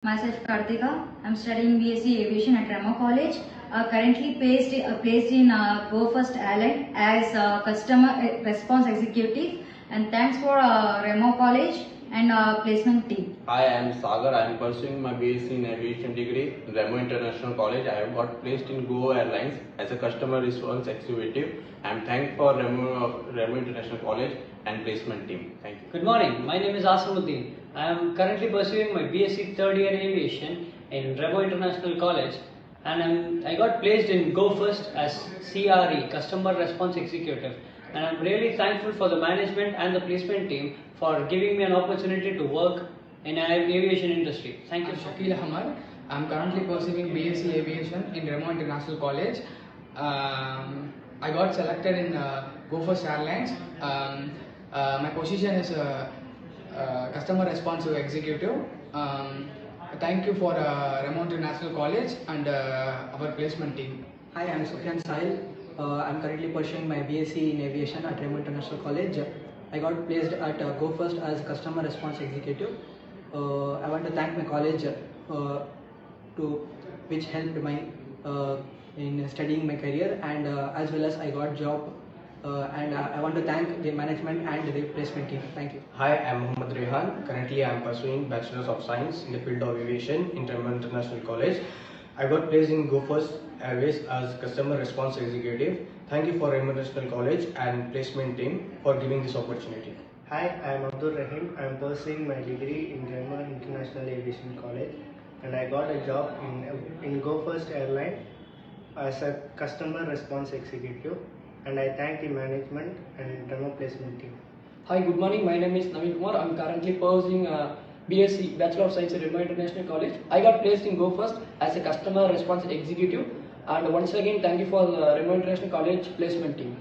Myself Kartika. I'm studying B.sc Aviation at REMO College. Currently placed in Go First Airline as customer response executive. And thanks for REMO College and placement team. Hi, I am Sagar. I am pursuing my B.sc in Aviation degree in REMO International College. I have got placed in Go Airlines as a customer response executive. I am thankful for REMO International College and placement team. Thank you. Good morning. My name is Asamuddin. I am currently pursuing my B.sc third year aviation in REMO International College, and I got placed in Go First as CRE, Customer Response Executive. And I'm really thankful for the management and the placement team for giving me an opportunity to work in an aviation industry. Thank you. I'm Shakil Ahmad. I'm currently pursuing B.sc Aviation in REMO International College. I got selected in Go First Airlines. My position is Customer Response Executive. Thank you for REMO International College and our placement team. Hi, I'm Sufyan Sahil. I'm currently pursuing my B.sc in Aviation at REMO International College. I got placed at Go First as Customer Response Executive. I want to thank my college which helped in studying my career, and as well as I got job. And I want to thank the management and the placement team. Thank you. Hi, I'm Mohammad Rehan. Currently, I am pursuing Bachelor's of Science in the field of Aviation in REMO International College. I got placed in Go First Airways as Customer Response Executive. Thank you for REMO International College and placement team for giving this opportunity. Hi, I am Abdul Rahim. I am pursuing my degree in REMO International Aviation College, and I got a job in Go First Airline as a Customer Response Executive. And I thank the management and REMO placement team. Hi, good morning. My name is Naveen Kumar. I'm currently pursuing B.sc Bachelor of Science at REMO International College. I got placed in Go First as a Customer Response Executive. And once again, thank you for the REMO International College placement team.